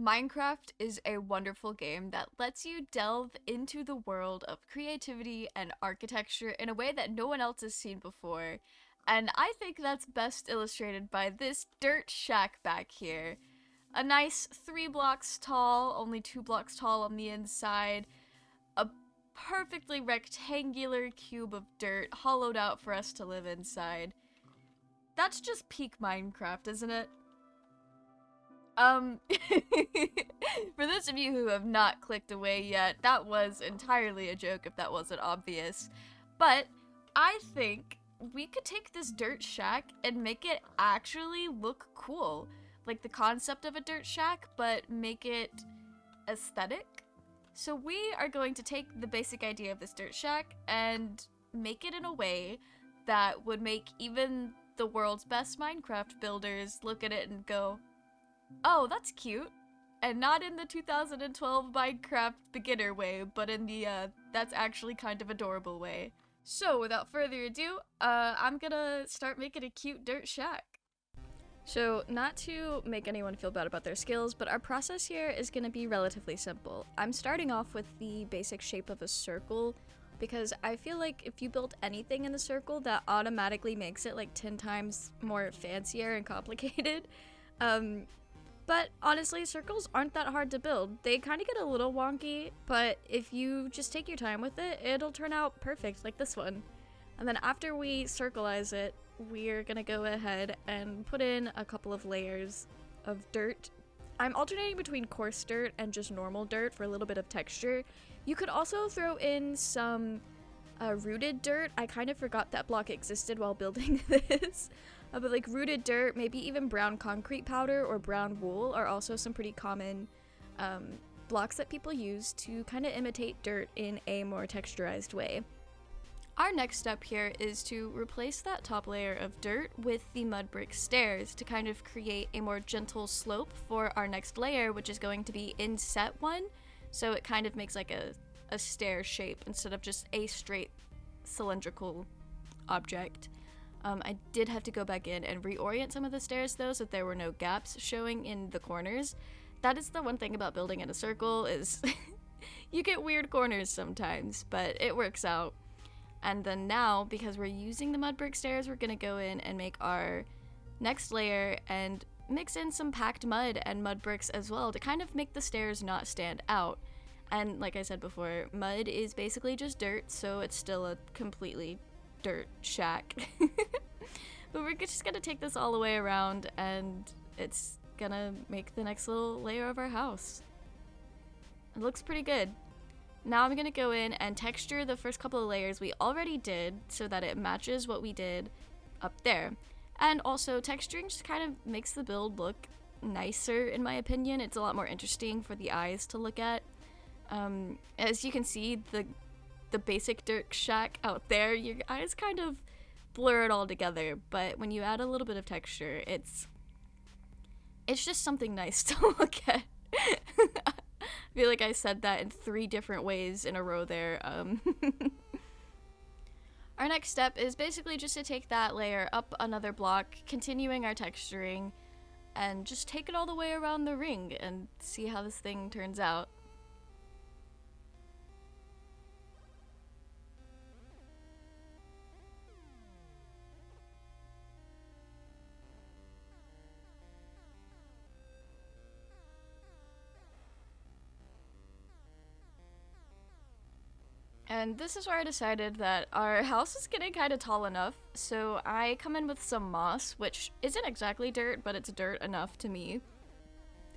Minecraft is a wonderful game that lets you delve into the world of creativity and architecture in a way that no one else has seen before. And I think that's best illustrated by this dirt shack back here. A nice 3 blocks tall, only 2 blocks tall on the inside, a perfectly rectangular cube of dirt hollowed out for us to live inside. That's just peak Minecraft, isn't it? Um, for those of you who have not clicked away yet, that was entirely a joke if that wasn't obvious. But I think we could take this dirt shack and make it actually look cool. Like the concept of a dirt shack, but make it aesthetic. So we are going to take the basic idea of this dirt shack and make it in a way that would make even the world's best Minecraft builders look at it and go, oh, that's cute. And not in the 2012 Minecraft beginner way, but in the, that's actually kind of adorable way. So, without further ado, I'm gonna start making a cute dirt shack. So, not to make anyone feel bad about their skills, but our process here is gonna be relatively simple. I'm starting off with the basic shape of a circle, because I feel like if you build anything in the circle, that automatically makes it like 10 times more fancier and complicated. But honestly, circles aren't that hard to build. They kind of get a little wonky, but if you just take your time with it, it'll turn out perfect, like this one. And then after we circleize it, we're gonna go ahead and put in a couple of layers of dirt. I'm alternating between coarse dirt and just normal dirt for a little bit of texture. You could also throw in some rooted dirt. I kind of forgot that block existed while building this. But like rooted dirt, maybe even brown concrete powder or brown wool are also some pretty common blocks that people use to kind of imitate dirt in a more texturized way. Our next step here is to replace that top layer of dirt with the mud brick stairs to kind of create a more gentle slope for our next layer, which is going to be inset one. So it kind of makes like a stair shape instead of just a straight cylindrical object. I did have to go back in and reorient some of the stairs though, so that there were no gaps showing in the corners. That is the one thing about building in a circle is you get weird corners sometimes, but it works out. And then now, because we're using the mud brick stairs, we're gonna go in and make our next layer and mix in some packed mud and mud bricks as well to kind of make the stairs not stand out. And like I said before, mud is basically just dirt, so it's still a completely dirt shack. But we're just gonna take this all the way around and it's gonna make the next little layer of our house. It looks pretty good. Now I'm gonna go in and texture the first couple of layers we already did so that it matches what we did up there. And also texturing just kind of makes the build look nicer in my opinion. It's a lot more interesting for the eyes to look at. As you can see, the basic dirt shack out there, your eyes kind of blur it all together, but when you add a little bit of texture, it's just something nice to look at. I feel like I said that in 3 different ways in a row there. Our next step is basically just to take that layer up another block, continuing our texturing, and just take it all the way around the ring and see how this thing turns out. And this is where I decided that our house is getting kind of tall enough, so I come in with some moss, which isn't exactly dirt, but it's dirt enough to me.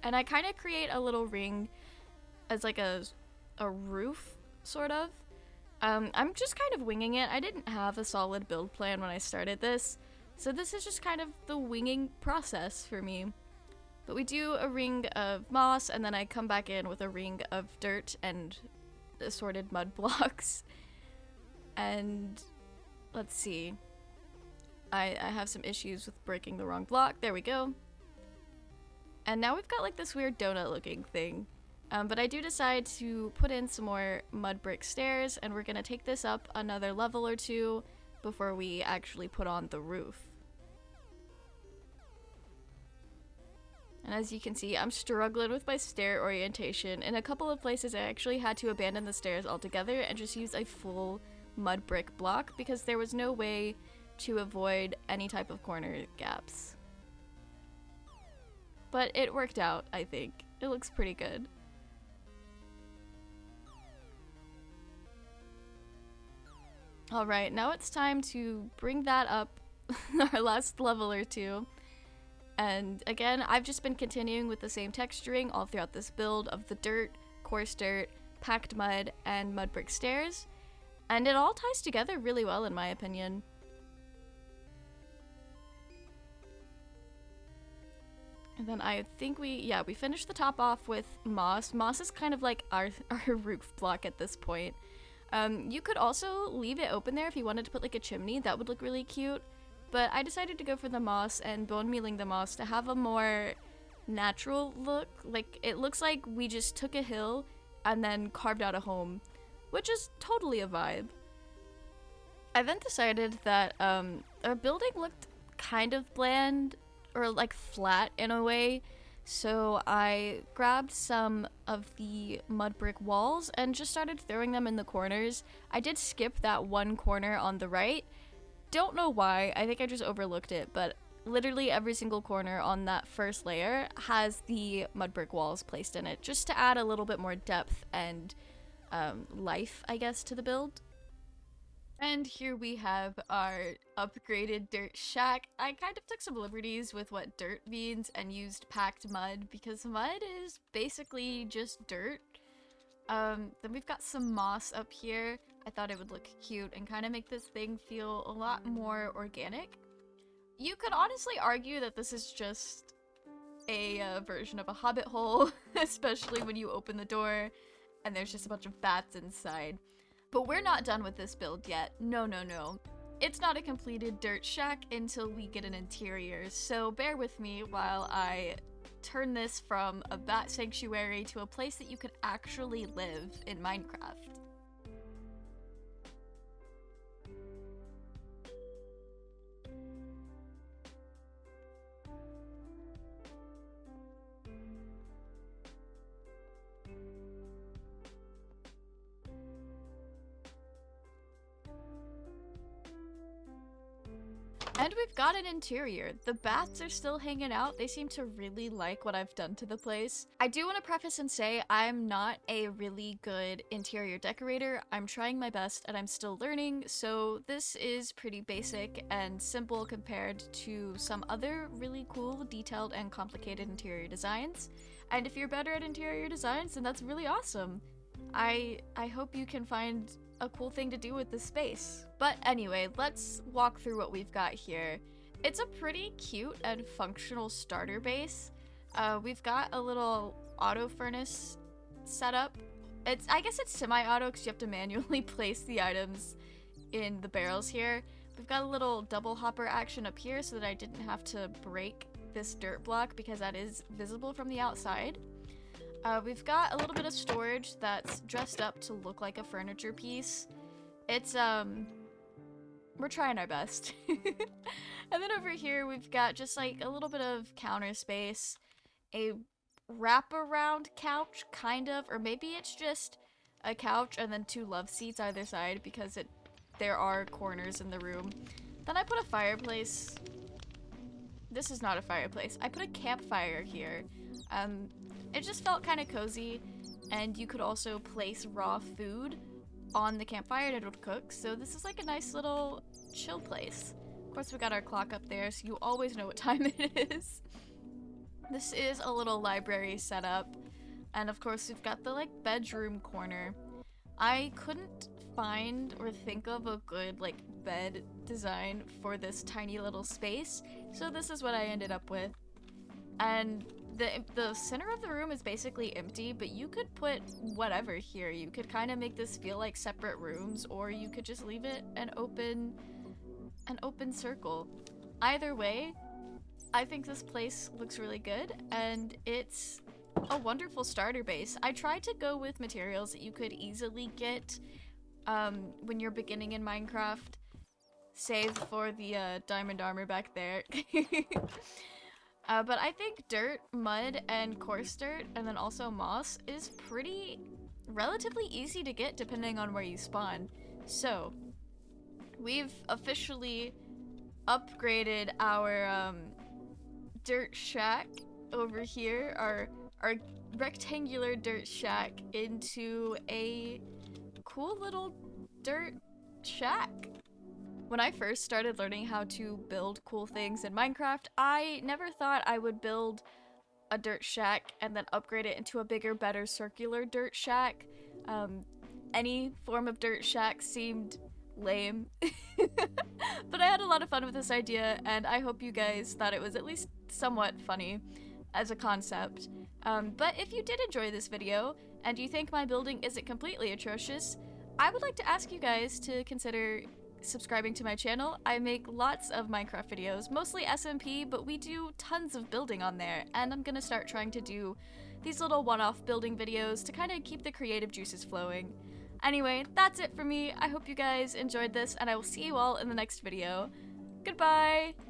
And I kind of create a little ring as like a roof, sort of. I'm just kind of winging it. I didn't have a solid build plan when I started this, so this is just kind of the winging process for me. But we do a ring of moss, and then I come back in with a ring of dirt and assorted mud blocks. And let's see. I have some issues with breaking the wrong block. There we go. And now we've got like this weird donut looking thing. But I do decide to put in some more mud brick stairs, and we're gonna take this up another level or 2 before we actually put on the roof. And as you can see, I'm struggling with my stair orientation. In a couple of places, I actually had to abandon the stairs altogether and just use a full mud brick block because there was no way to avoid any type of corner gaps. But it worked out, I think. It looks pretty good. Alright, now it's time to bring that up our last level or two. And again, I've just been continuing with the same texturing all throughout this build of the dirt, coarse dirt, packed mud, and mud brick stairs. And it all ties together really well in my opinion. And then I think we finished the top off with moss. Moss is kind of like our roof block at this point. You could also leave it open there if you wanted to put like a chimney. That would look really cute. But I decided to go for the moss and bone mealing the moss to have a more natural look. Like, it looks like we just took a hill and then carved out a home, which is totally a vibe. I then decided that our building looked kind of bland or like flat in a way. So I grabbed some of the mud brick walls and just started throwing them in the corners. I did skip that one corner on the right. Don't know why, I think I just overlooked it, but literally every single corner on that first layer has the mud brick walls placed in it, just to add a little bit more depth and life, I guess, to the build. And here we have our upgraded dirt shack. I kind of took some liberties with what dirt means and used packed mud, because mud is basically just dirt. Then we've got some moss up here. I thought it would look cute and kind of make this thing feel a lot more organic. You could honestly argue that this is just a version of a hobbit hole, especially when you open the door and there's just a bunch of bats inside. But we're not done with this build yet. No, no, no. It's not a completed dirt shack until we get an interior, so bear with me while I turn this from a bat sanctuary to a place that you could actually live in Minecraft. And we've got an interior. The bats are still hanging out. They seem to really like what I've done to the place. I do want to preface and say I'm not a really good interior decorator. I'm trying my best and I'm still learning, so this is pretty basic and simple compared to some other really cool, detailed, and complicated interior designs. And if you're better at interior designs, then that's really awesome. I hope you can find a cool thing to do with this space. But anyway, let's walk through what we've got here. It's a pretty cute and functional starter base. We've got a little auto furnace set up. I guess it's semi-auto because you have to manually place the items in the barrels here. We've got a little double hopper action up here so that I didn't have to break this dirt block because that is visible from the outside. We've got a little bit of storage that's dressed up to look like a furniture piece. It's, we're trying our best. And then over here we've got just like a little bit of counter space, a wraparound couch, kind of, or maybe it's just a couch and then two love seats either side because there are corners in the room. Then I put a fireplace. This is not a fireplace. I put a campfire here. It just felt kind of cozy, and you could also place raw food on the campfire and it would cook, so this is like a nice little chill place. Of course, we got our clock up there, so you always know what time it is. This is a little library setup, and of course we've got the like bedroom corner. I couldn't find or think of a good like bed design for this tiny little space, so this is what I ended up with. And the center of the room is basically empty, but you could put whatever here. You could kind of make this feel like separate rooms, or you could just leave it an open circle. Either way, I think this place looks really good, and it's a wonderful starter base. I tried to go with materials that you could easily get when you're beginning in Minecraft, save for the diamond armor back there. But I think dirt, mud, and coarse dirt, and then also moss is pretty relatively easy to get depending on where you spawn. So, we've officially upgraded our dirt shack over here, our rectangular dirt shack, into a cool little dirt shack. When I first started learning how to build cool things in Minecraft, I never thought I would build a dirt shack and then upgrade it into a bigger, better circular dirt shack. Any form of dirt shack seemed lame. But I had a lot of fun with this idea, and I hope you guys thought it was at least somewhat funny as a concept. But if you did enjoy this video, and you think my building isn't completely atrocious, I would like to ask you guys to consider subscribing to my channel. I make lots of Minecraft videos, mostly SMP, but we do tons of building on there, and I'm gonna start trying to do these little one-off building videos to kind of keep the creative juices flowing. Anyway, that's it for me. I hope you guys enjoyed this, and I will see you all in the next video. Goodbye!